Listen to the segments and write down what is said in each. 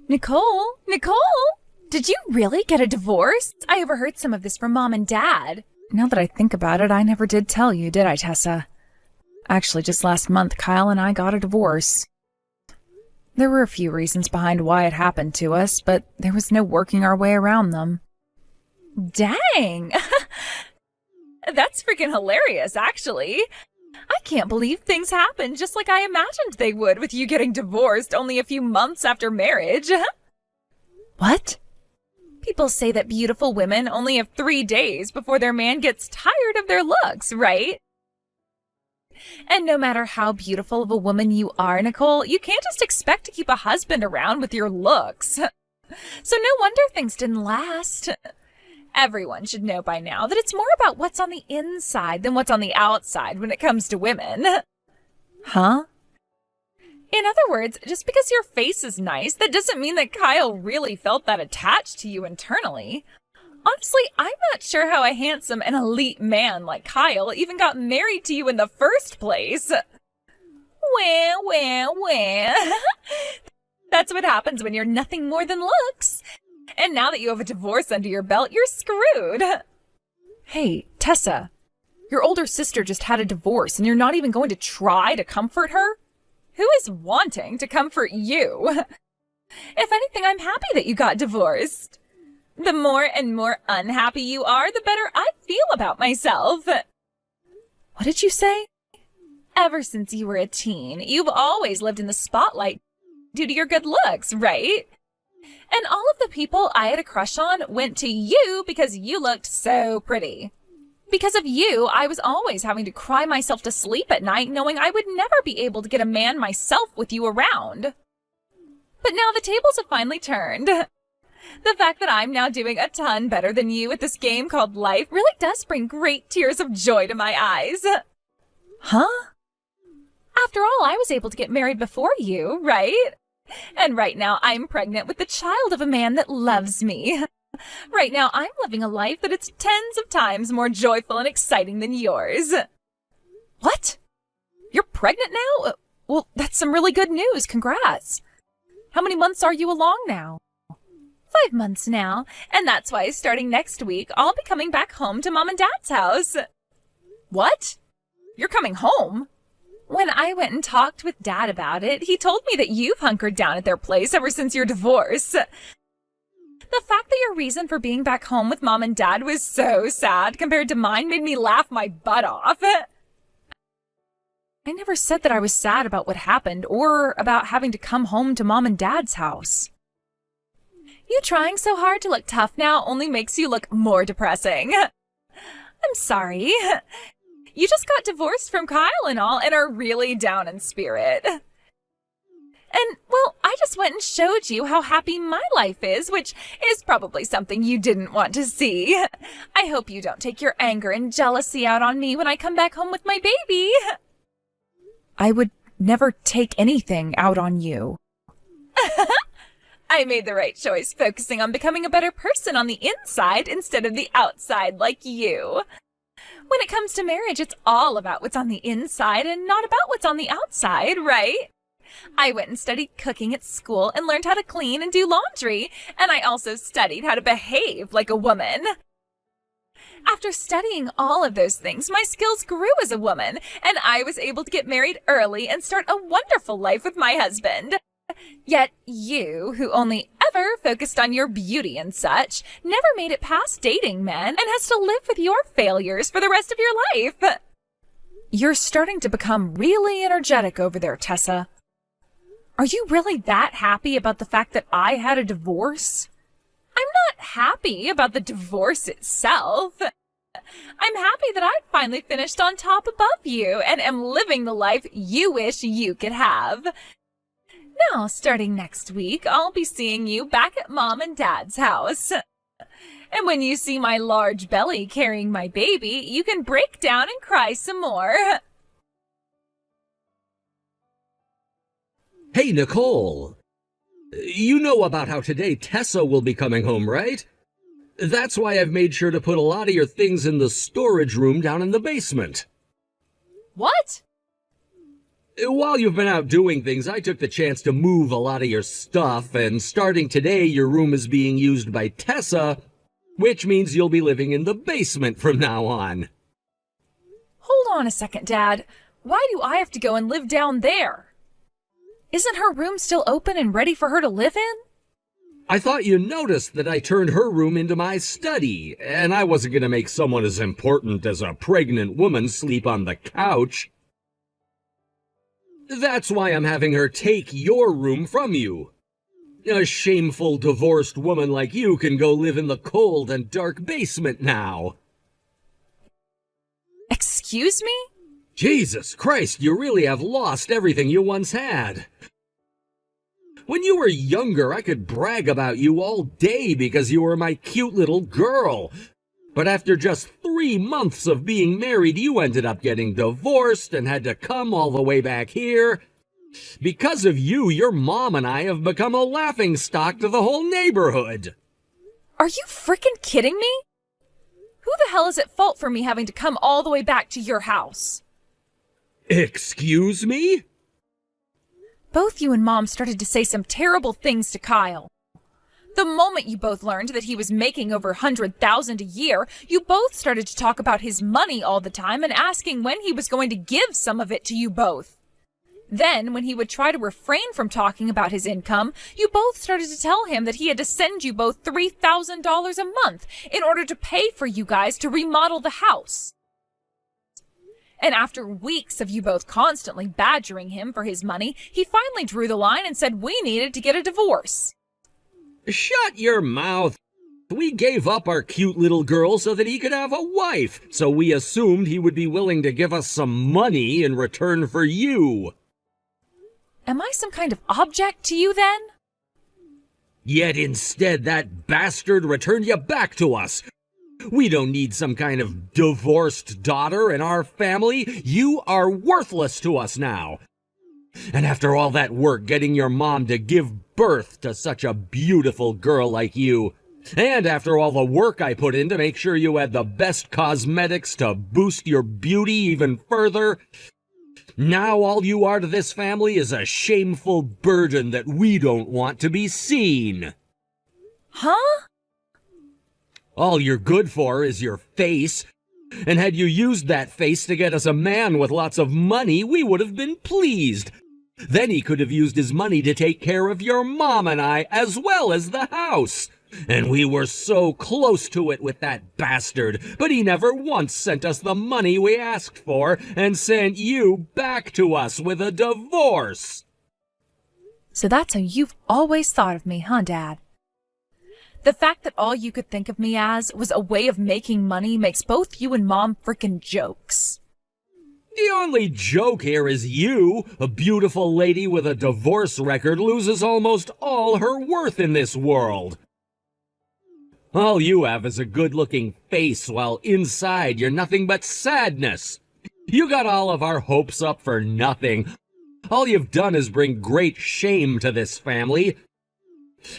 Nicole? Nicole? Did you really get a divorce? I overheard some of this from Mom and Dad. Now that I think about it, I never did tell you, did I, Tessa? Actually, just last month, Kyle and I got a divorce. There were a few reasons behind why it happened to us, but there was no working our way around them. Dang! That's freaking hilarious, actually. I can't believe things happened just like I imagined they would with you getting divorced only a few months after marriage. What? People say that beautiful women only have 3 days before their man gets tired of their looks, right? And no matter how beautiful of a woman you are, Nicole, you can't just expect to keep a husband around with your looks. So no wonder things didn't last. Everyone should know by now that it's more about what's on the inside than what's on the outside when it comes to women. Huh? In other words, just because your face is nice, that doesn't mean that Kyle really felt that attached to you internally. Honestly, I'm not sure how a handsome and elite man like Kyle even got married to you in the first place. Well. That's what happens when you're nothing more than looks. And now that you have a divorce under your belt, you're screwed. Hey, Tessa, your older sister just had a divorce and you're not even going to try to comfort her? Who is wanting to comfort you? If anything, I'm happy that you got divorced. The more and more unhappy you are, the better I feel about myself. What did you say? Ever since you were a teen, you've always lived in the spotlight due to your good looks, right? And all of the people I had a crush on went to you because you looked so pretty. Because of you, I was always having to cry myself to sleep at night knowing I would never be able to get a man myself with you around. But now the tables have finally turned. The fact that I'm now doing a ton better than you at this game called life really does bring great tears of joy to my eyes. Huh? After all, I was able to get married before you, right? And right now I'm pregnant with the child of a man that loves me. Right now I'm living a life that is tens of times more joyful and exciting than yours. What? You're pregnant now? Well, that's some really good news. Congrats. How many months are you along now? 5 months now, and that's why starting next week, I'll be coming back home to Mom and Dad's house. What? You're coming home? When I went and talked with Dad about it, he told me that you've hunkered down at their place ever since your divorce. The fact that your reason for being back home with Mom and Dad was so sad compared to mine made me laugh my butt off. I never said that I was sad about what happened or about having to come home to Mom and Dad's house. You trying so hard to look tough now only makes you look more depressing. I'm sorry. You just got divorced from Kyle and all and are really down in spirit. And, well, I just went and showed you how happy my life is, which is probably something you didn't want to see. I hope you don't take your anger and jealousy out on me when I come back home with my baby. I would never take anything out on you. I made the right choice focusing on becoming a better person on the inside instead of the outside like you. When it comes to marriage, it's all about what's on the inside and not about what's on the outside, right? I went and studied cooking at school and learned how to clean and do laundry, and I also studied how to behave like a woman. After studying all of those things, my skills grew as a woman, and I was able to get married early and start a wonderful life with my husband. Yet you, who only ever focused on your beauty and such, never made it past dating men and has to live with your failures for the rest of your life. You're starting to become really energetic over there, Tessa. Are you really that happy about the fact that I had a divorce? I'm not happy about the divorce itself. I'm happy that I finally finished on top above you and am living the life you wish you could have. Now, starting next week, I'll be seeing you back at Mom and Dad's house. And when you see my large belly carrying my baby, you can break down and cry some more. Hey, Nicole. You know about how today Tessa will be coming home, right? That's why I've made sure to put a lot of your things in the storage room down in the basement. What? While you've been out doing things, I took the chance to move a lot of your stuff, and starting today, your room is being used by Tessa, which means you'll be living in the basement from now on. Hold on a second, Dad. Why do I have to go and live down there? Isn't her room still open and ready for her to live in? I thought you noticed that I turned her room into my study, and I wasn't going to make someone as important as a pregnant woman sleep on the couch. That's why I'm having her take your room from you. A shameful divorced woman like you can go live in the cold and dark basement now. Excuse me? Jesus Christ, you really have lost everything you once had. When you were younger, I could brag about you all day because you were my cute little girl. But after just 3 months of being married, you ended up getting divorced and had to come all the way back here. Because of you, your mom and I have become a laughingstock to the whole neighborhood. Are you freaking kidding me? Who the hell is at fault for me having to come all the way back to your house? Excuse me? Both you and Mom started to say some terrible things to Kyle. The moment you both learned that he was making over $100,000 a year, you both started to talk about his money all the time and asking when he was going to give some of it to you both. Then, when he would try to refrain from talking about his income, you both started to tell him that he had to send you both $3,000 a month in order to pay for you guys to remodel the house. And after weeks of you both constantly badgering him for his money, he finally drew the line and said we needed to get a divorce. Shut your mouth. We gave up our cute little girl so that he could have a wife, so we assumed he would be willing to give us some money in return for you. Am I some kind of object to you then? Yet instead that bastard returned you back to us. We don't need some kind of divorced daughter in our family. You are worthless to us now. And after all that work getting your mom to give birth to such a beautiful girl like you, and after all the work I put in to make sure you had the best cosmetics to boost your beauty even further, now all you are to this family is a shameful burden that we don't want to be seen. Huh? All you're good for is your face. And had you used that face to get us a man with lots of money, we would have been pleased. Then he could have used his money to take care of your mom and I, as well as the house. And we were so close to it with that bastard, but he never once sent us the money we asked for and sent you back to us with a divorce. So that's how you've always thought of me, huh, Dad? The fact that all you could think of me as was a way of making money makes both you and Mom frickin' jokes. The only joke here is you, a beautiful lady with a divorce record, loses almost all her worth in this world. All you have is a good-looking face, while inside you're nothing but sadness. You got all of our hopes up for nothing. All you've done is bring great shame to this family.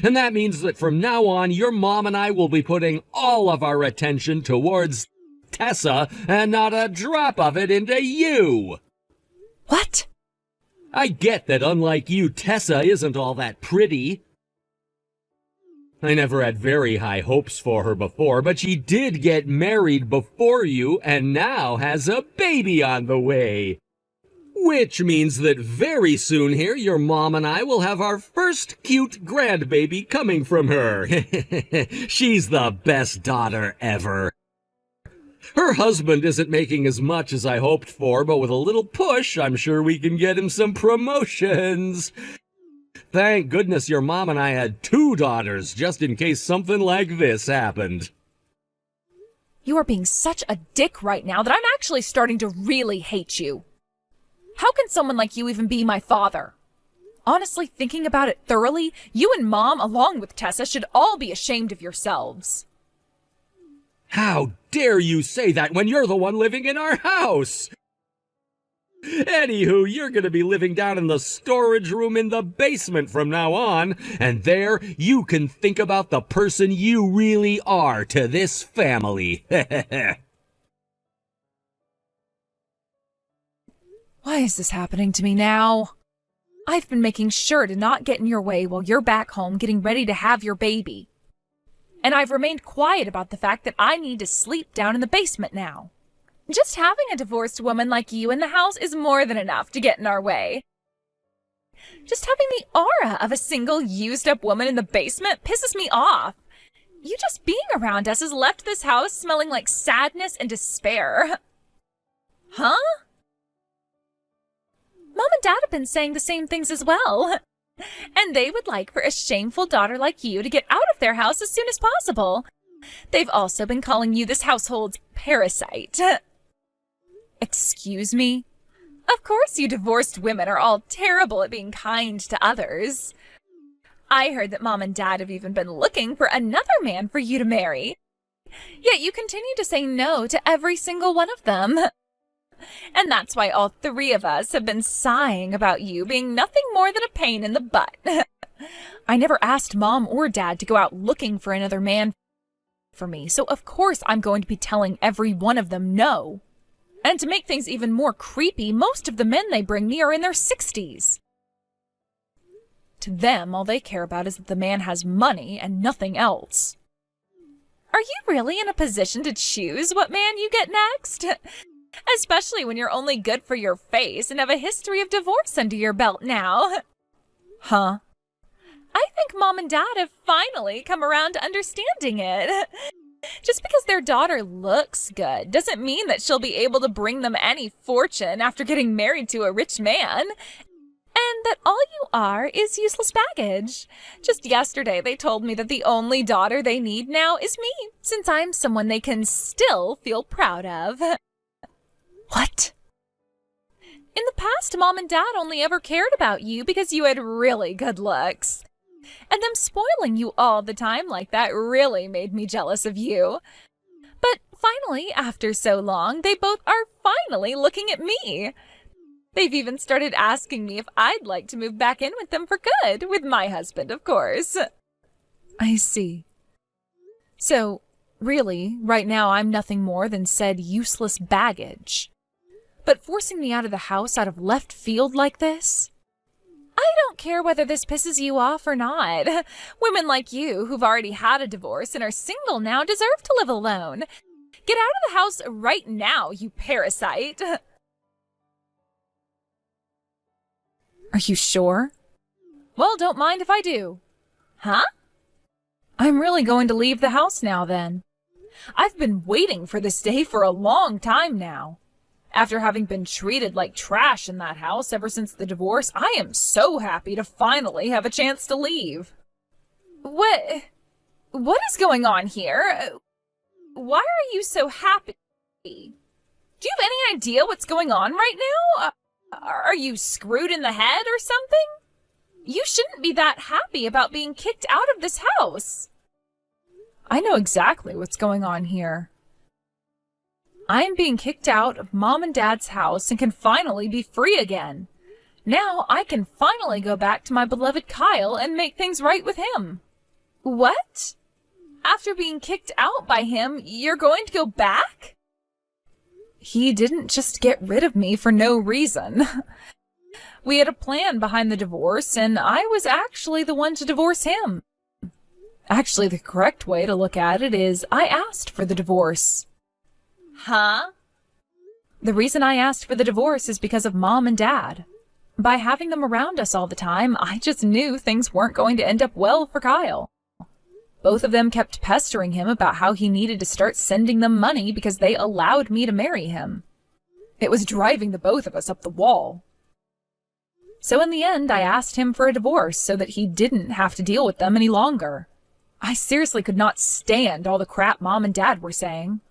And that means that from now on, your mom and I will be putting all of our attention towards Tessa and not a drop of it into you. What? I get that unlike you, Tessa isn't all that pretty. I never had very high hopes for her before, but she did get married before you and now has a baby on the way. Which means that very soon here, your mom and I will have our first cute grandbaby coming from her. She's the best daughter ever. Her husband isn't making as much as I hoped for, but with a little push, I'm sure we can get him some promotions. Thank goodness your mom and I had 2 daughters, just in case something like this happened. You are being such a dick right now that I'm actually starting to really hate you. How can someone like you even be my father? Honestly, thinking about it thoroughly, you and Mom, along with Tessa, should all be ashamed of yourselves. How dare you say that when you're the one living in our house? Anywho, you're gonna be living down in the storage room in the basement from now on, and there you can think about the person you really are to this family. Why is this happening to me now? I've been making sure to not get in your way while you're back home getting ready to have your baby. And I've remained quiet about the fact that I need to sleep down in the basement now. Just having a divorced woman like you in the house is more than enough to get in our way. Just having the aura of a single used-up woman in the basement pisses me off. You just being around us has left this house smelling like sadness and despair. Huh? Mom and Dad have been saying the same things as well. And they would like for a shameful daughter like you to get out of their house as soon as possible. They've also been calling you this household's parasite. Excuse me? Of course you divorced women are all terrible at being kind to others. I heard that Mom and Dad have even been looking for another man for you to marry. Yet you continue to say no to every single one of them. And that's why all three of us have been sighing about you being nothing more than a pain in the butt. I never asked Mom or Dad to go out looking for another man for me, so of course I'm going to be telling every one of them no. And to make things even more creepy, most of the men they bring me are in their 60s. To them, all they care about is that the man has money and nothing else. Are you really in a position to choose what man you get next? Especially when you're only good for your face and have a history of divorce under your belt now. Huh? I think Mom and Dad have finally come around to understanding it. Just because their daughter looks good doesn't mean that she'll be able to bring them any fortune after getting married to a rich man. And that all you are is useless baggage. Just yesterday they told me that the only daughter they need now is me, since I'm someone they can still feel proud of. What? In the past, Mom and Dad only ever cared about you because you had really good looks. And them spoiling you all the time like that really made me jealous of you. But finally, after so long, they both are finally looking at me. They've even started asking me if I'd like to move back in with them for good, with my husband, of course. I see. So, really, right now I'm nothing more than said useless baggage. But forcing me out of the house out of left field like this? I don't care whether this pisses you off or not. Women like you, who've already had a divorce and are single now, deserve to live alone. Get out of the house right now, you parasite. Are you sure? Well, don't mind if I do. Huh? I'm really going to leave the house now, then. I've been waiting for this day for a long time now. After having been treated like trash in that house ever since the divorce, I am so happy to finally have a chance to leave. What is going on here? Why are you so happy? Do you have any idea what's going on right now? Are you screwed in the head or something? You shouldn't be that happy about being kicked out of this house. I know exactly what's going on here. I am being kicked out of Mom and Dad's house and can finally be free again. Now I can finally go back to my beloved Kyle and make things right with him. What? After being kicked out by him, you're going to go back? He didn't just get rid of me for no reason. We had a plan behind the divorce, and I was actually the one to divorce him. Actually, the correct way to look at it is I asked for the divorce. Huh? The reason I asked for the divorce is because of Mom and Dad. By having them around us all the time, I just knew things weren't going to end up well for Kyle. Both of them kept pestering him about how he needed to start sending them money because they allowed me to marry him. It was driving the both of us up the wall. So in the end, I asked him for a divorce so that he didn't have to deal with them any longer. I seriously could not stand all the crap Mom and Dad were saying.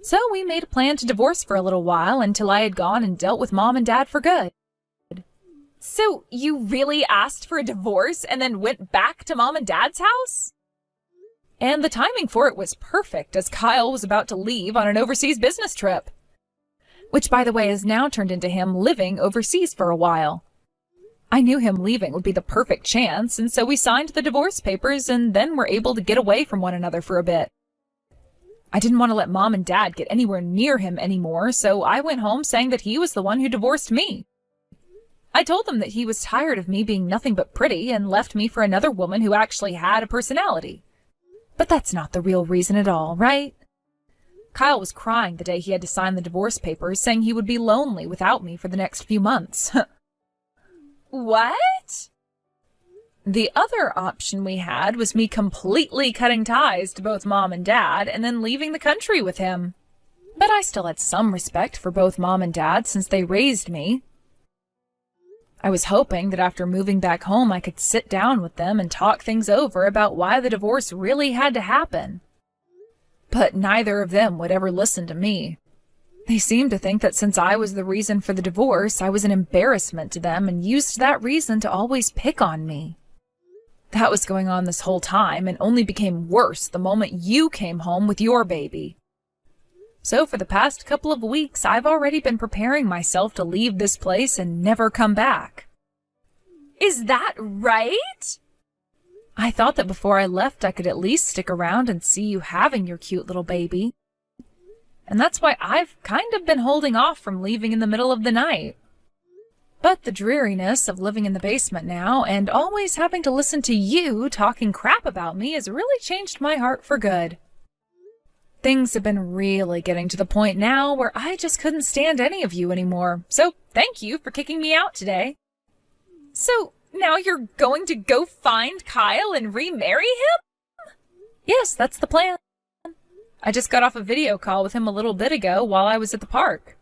So we made a plan to divorce for a little while until I had gone and dealt with Mom and Dad for good. So you really asked for a divorce and then went back to Mom and Dad's house? And the timing for it was perfect, as Kyle was about to leave on an overseas business trip. Which, by the way, has now turned into him living overseas for a while. I knew him leaving would be the perfect chance, and so we signed the divorce papers and then were able to get away from one another for a bit. I didn't want to let Mom and Dad get anywhere near him anymore, so I went home saying that he was the one who divorced me. I told them that he was tired of me being nothing but pretty and left me for another woman who actually had a personality. But that's not the real reason at all, right? Kyle was crying the day he had to sign the divorce papers, saying he would be lonely without me for the next few months. What? The other option we had was me completely cutting ties to both Mom and Dad and then leaving the country with him. But I still had some respect for both Mom and Dad since they raised me. I was hoping that after moving back home I could sit down with them and talk things over about why the divorce really had to happen. But neither of them would ever listen to me. They seemed to think that since I was the reason for the divorce, I was an embarrassment to them and used that reason to always pick on me. That was going on this whole time and only became worse the moment you came home with your baby. So for the past couple of weeks, I've already been preparing myself to leave this place and never come back. Is that right? I thought that before I left, I could at least stick around and see you having your cute little baby. And that's why I've kind of been holding off from leaving in the middle of the night. But the dreariness of living in the basement now and always having to listen to you talking crap about me has really changed my heart for good. Things have been really getting to the point now where I just couldn't stand any of you anymore, so thank you for kicking me out today. So now you're going to go find Kyle and remarry him? Yes, that's the plan. I just got off a video call with him a little bit ago while I was at the park.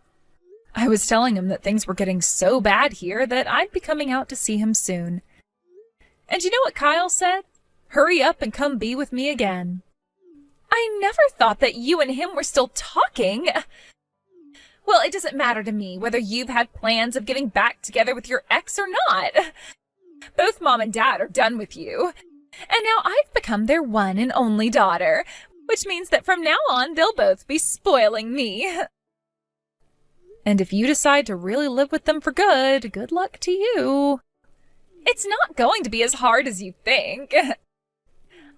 I was telling him that things were getting so bad here that I'd be coming out to see him soon. And you know what Kyle said? Hurry up and come be with me again. I never thought that you and him were still talking. Well, it doesn't matter to me whether you've had plans of getting back together with your ex or not. Both Mom and Dad are done with you. And now I've become their one and only daughter, which means that from now on they'll both be spoiling me. And if you decide to really live with them for good, good luck to you. It's not going to be as hard as you think.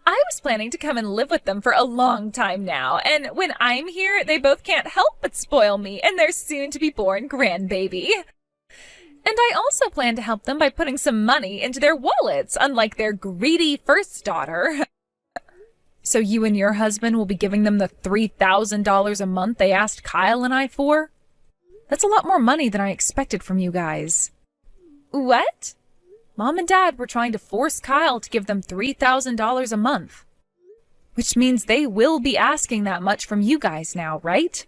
I was planning to come and live with them for a long time now, and when I'm here, they both can't help but spoil me and their soon-to-be-born grandbaby. And I also plan to help them by putting some money into their wallets, unlike their greedy first daughter. So you and your husband will be giving them the $3,000 a month they asked Kyle and I for? That's a lot more money than I expected from you guys. What? Mom and Dad were trying to force Kyle to give them $3,000 a month. Which means they will be asking that much from you guys now, right?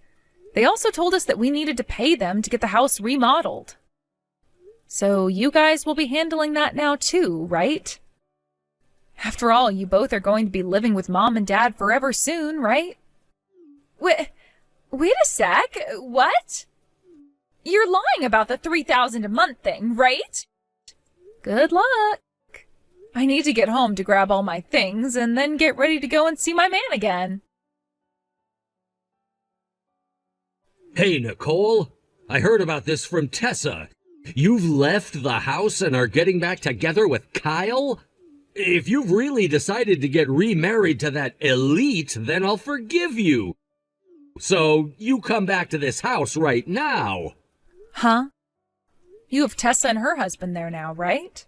They also told us that we needed to pay them to get the house remodeled. So you guys will be handling that now too, right? After all, you both are going to be living with Mom and Dad forever soon, right? Wait a sec. What? You're lying about the $3,000 a month thing, right? Good luck. I need to get home to grab all my things and then get ready to go and see my man again. Hey, Nicole. I heard about this from Tessa. You've left the house and are getting back together with Kyle? If you've really decided to get remarried to that elite, then I'll forgive you. So you come back to this house right now. Huh? You have Tessa and her husband there now, right?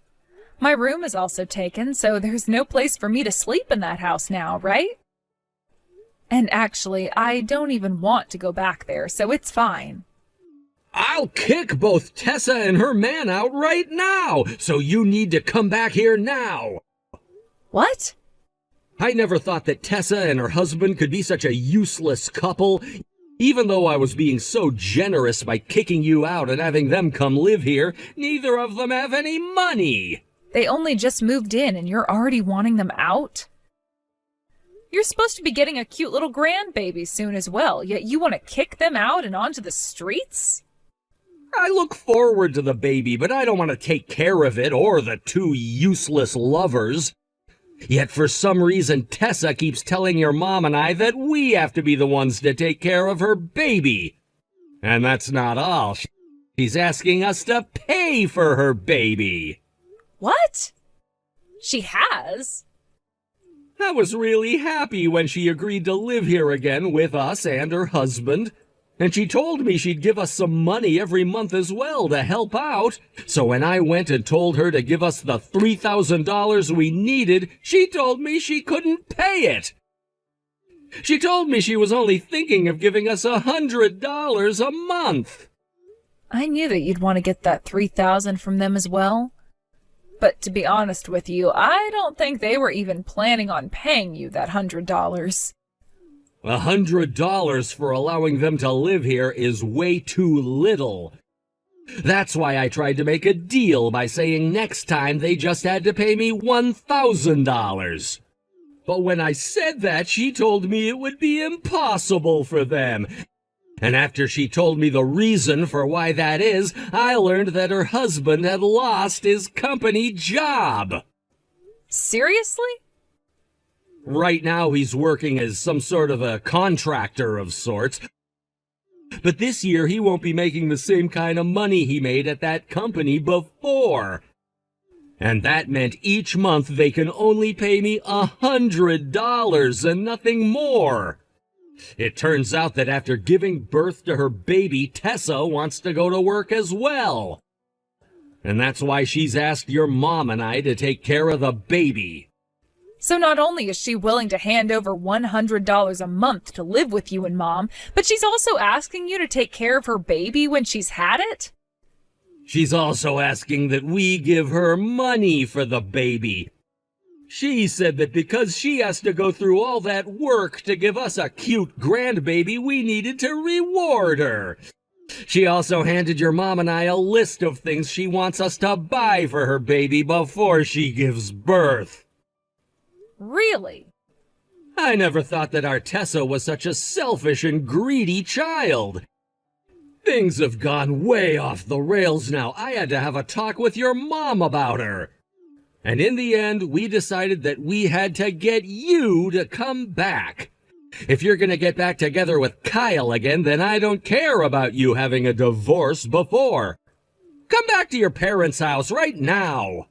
My room is also taken, so there's no place for me to sleep in that house now, right? And actually, I don't even want to go back there, so it's fine. I'll kick both Tessa and her man out right now, so you need to come back here now. What? I never thought that Tessa and her husband could be such a useless couple. Even though I was being so generous by kicking you out and having them come live here, neither of them have any money. They only just moved in and you're already wanting them out? You're supposed to be getting a cute little grandbaby soon as well, yet you want to kick them out and onto the streets? I look forward to the baby, but I don't want to take care of it or the two useless lovers. Yet for some reason, Tessa keeps telling your mom and I that we have to be the ones to take care of her baby. And that's not all. She's asking us to pay for her baby. What? She has? I was really happy when she agreed to live here again with us and her husband. And she told me she'd give us some money every month as well to help out. So when I went and told her to give us the $3,000 we needed, she told me she couldn't pay it. She told me she was only thinking of giving us $100 a month. I knew that you'd want to get that $3,000 from them as well. But to be honest with you, I don't think they were even planning on paying you that $100. $100 for allowing them to live here is way too little. That's why I tried to make a deal by saying next time they just had to pay me $1,000. But when I said that, she told me it would be impossible for them. And after she told me the reason for why that is, I learned that her husband had lost his company job. Seriously? Right now he's working as some sort of a contractor of sorts. But this year he won't be making the same kind of money he made at that company before. And that meant each month they can only pay me $100 and nothing more. It turns out that after giving birth to her baby, Tessa wants to go to work as well. And that's why she's asked your mom and I to take care of the baby. So not only is she willing to hand over $100 a month to live with you and Mom, but she's also asking you to take care of her baby when she's had it? She's also asking that we give her money for the baby. She said that because she has to go through all that work to give us a cute grandbaby, we needed to reward her. She also handed your mom and I a list of things she wants us to buy for her baby before she gives birth. Really? I never thought that our Tessa was such a selfish and greedy child. Things have gone way off the rails now. I had to have a talk with your mom about her. And in the end, we decided that we had to get you to come back. If you're going to get back together with Kyle again, then I don't care about you having a divorce before. Come back to your parents' house right now.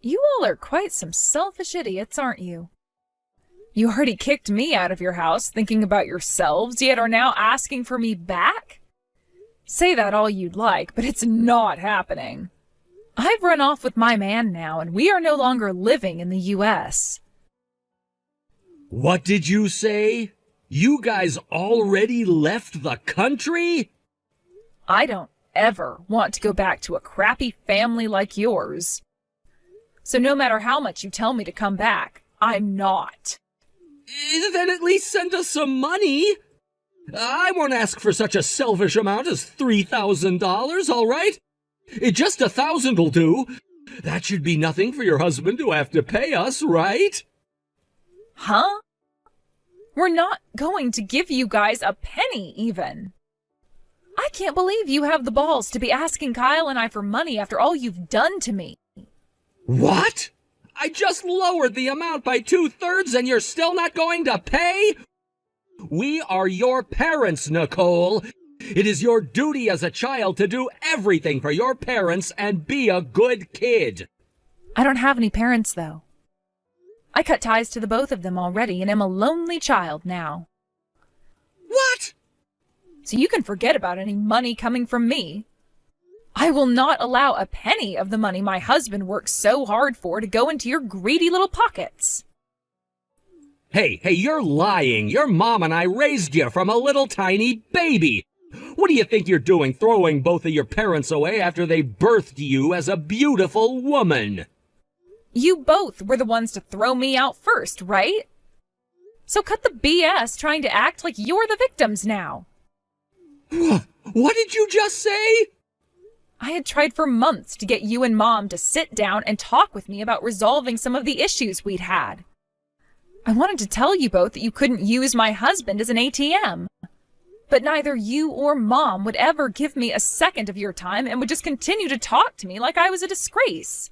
You all are quite some selfish idiots, aren't you? You already kicked me out of your house thinking about yourselves, yet are now asking for me back? Say that all you'd like, but it's not happening. I've run off with my man now, and we are no longer living in the U.S. What did you say? You guys already left the country? I don't ever want to go back to a crappy family like yours. So no matter how much you tell me to come back, I'm not. Then at least send us some money. I won't ask for such a selfish amount as $3,000, all right? Just 1,000 will do. That should be nothing for your husband to have to pay us, right? Huh? We're not going to give you guys a penny, even. I can't believe you have the balls to be asking Kyle and I for money after all you've done to me. What? I just lowered the amount by 2/3 and you're still not going to pay? We are your parents, Nicole. It is your duty as a child to do everything for your parents and be a good kid. I don't have any parents, though. I cut ties to the both of them already and am a lonely child now. What? So you can forget about any money coming from me. I will not allow a penny of the money my husband works so hard for to go into your greedy little pockets. Hey, you're lying. Your mom and I raised you from a little tiny baby. What do you think you're doing, throwing both of your parents away after they birthed you as a beautiful woman? You both were the ones to throw me out first, right? So cut the BS trying to act like you're the victims now. What did you just say? I had tried for months to get you and Mom to sit down and talk with me about resolving some of the issues we'd had. I wanted to tell you both that you couldn't use my husband as an ATM. But neither you or Mom would ever give me a second of your time and would just continue to talk to me like I was a disgrace.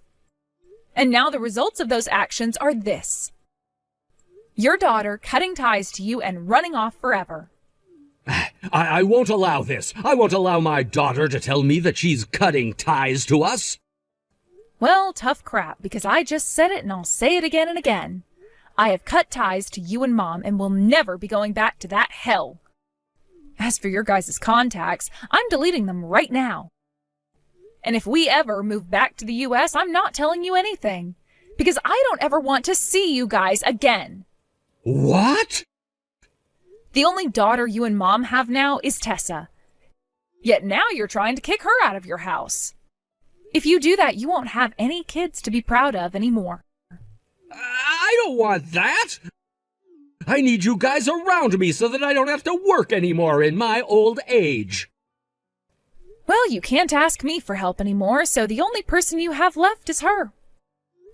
And now the results of those actions are this. Your daughter cutting ties to you and running off forever. I won't allow this. I won't allow my daughter to tell me that she's cutting ties to us. Well, tough crap, because I just said it and I'll say it again and again. I have cut ties to you and Mom and will never be going back to that hell. As for your guys' contacts, I'm deleting them right now. And if we ever move back to the US, I'm not telling you anything, because I don't ever want to see you guys again. What? The only daughter you and Mom have now is Tessa. Yet now you're trying to kick her out of your house. If you do that, you won't have any kids to be proud of anymore. I don't want that. I need you guys around me so that I don't have to work anymore in my old age. Well, you can't ask me for help anymore, so the only person you have left is her.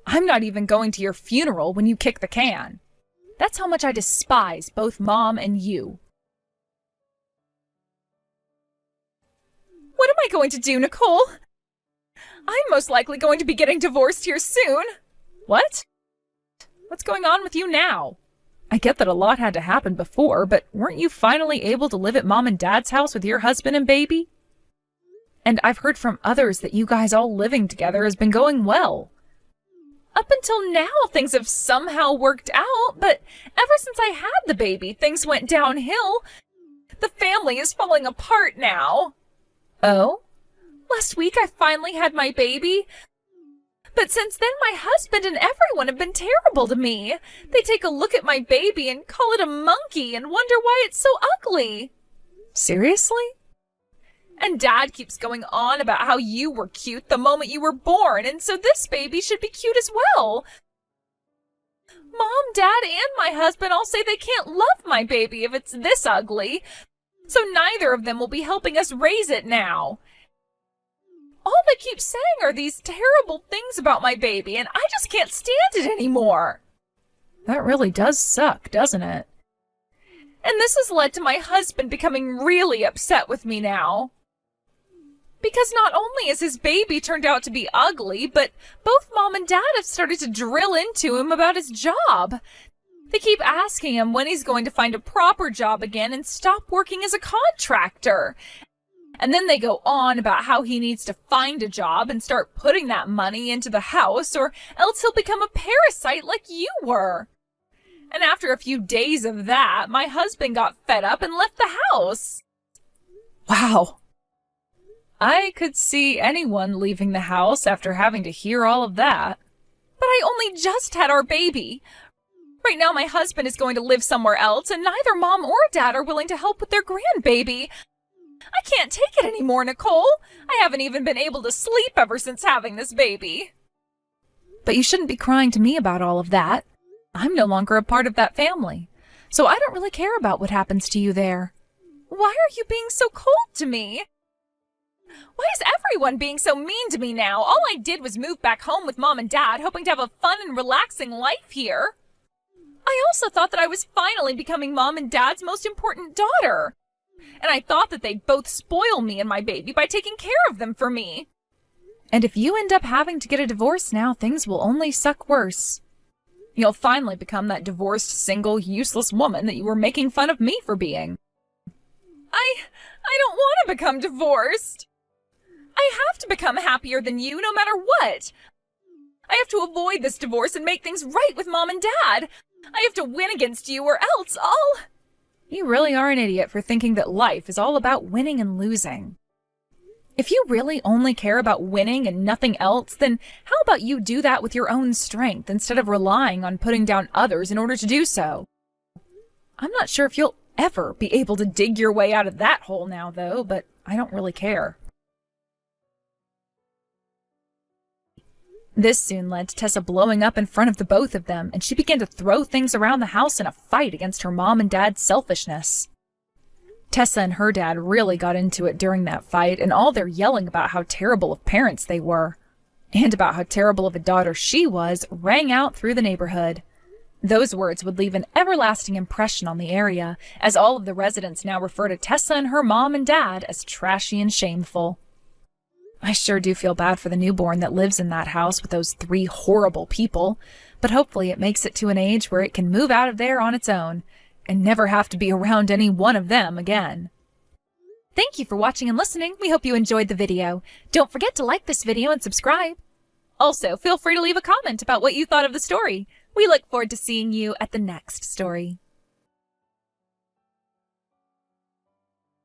I'm not even going to your funeral when you kick the can. That's how much I despise both Mom and you. What am I going to do, Nicole? I'm most likely going to be getting divorced here soon. What? What's going on with you now? I get that a lot had to happen before, but weren't you finally able to live at Mom and Dad's house with your husband and baby? And I've heard from others that you guys all living together has been going well. Up until now, things have somehow worked out, but ever since I had the baby, things went downhill. The family is falling apart now. Oh? Last week I finally had my baby. But since then, my husband and everyone have been terrible to me. They take a look at my baby and call it a monkey and wonder why it's so ugly. Seriously? And Dad keeps going on about how you were cute the moment you were born, and so this baby should be cute as well. Mom, Dad, and my husband all say they can't love my baby if it's this ugly, so neither of them will be helping us raise it now. All they keep saying are these terrible things about my baby, and I just can't stand it anymore. That really does suck, doesn't it? And this has led to my husband becoming really upset with me now. Because not only has his baby turned out to be ugly, but both Mom and Dad have started to drill into him about his job. They keep asking him when he's going to find a proper job again and stop working as a contractor. And then they go on about how he needs to find a job and start putting that money into the house, or else he'll become a parasite like you were. And after a few days of that, my husband got fed up and left the house. Wow. I could see anyone leaving the house after having to hear all of that. But I only just had our baby. Right now my husband is going to live somewhere else, and neither Mom or Dad are willing to help with their grandbaby. I can't take it anymore, Nicole. I haven't even been able to sleep ever since having this baby. But you shouldn't be crying to me about all of that. I'm no longer a part of that family, so I don't really care about what happens to you there. Why are you being so cold to me? Why is everyone being so mean to me now? All I did was move back home with Mom and Dad, hoping to have a fun and relaxing life here. I also thought that I was finally becoming Mom and Dad's most important daughter. And I thought that they'd both spoil me and my baby by taking care of them for me. And if you end up having to get a divorce now, things will only suck worse. You'll finally become that divorced, single, useless woman that you were making fun of me for being. I don't want to become divorced. I have to become happier than you no matter what. I have to avoid this divorce and make things right with Mom and Dad. I have to win against you or else I'll... You really are an idiot for thinking that life is all about winning and losing. If you really only care about winning and nothing else, then how about you do that with your own strength instead of relying on putting down others in order to do so? I'm not sure if you'll ever be able to dig your way out of that hole now, though, but I don't really care. This soon led to Tessa blowing up in front of the both of them, and she began to throw things around the house in a fight against her Mom and Dad's selfishness. Tessa and her dad really got into it during that fight, and all their yelling about how terrible of parents they were, and about how terrible of a daughter she was, rang out through the neighborhood. Those words would leave an everlasting impression on the area, as all of the residents now refer to Tessa and her Mom and Dad as trashy and shameful. I sure do feel bad for the newborn that lives in that house with those 3 horrible people, but hopefully it makes it to an age where it can move out of there on its own and never have to be around any one of them again. Thank you for watching and listening. We hope you enjoyed the video. Don't forget to like this video and subscribe. Also, feel free to leave a comment about what you thought of the story. We look forward to seeing you at the next story.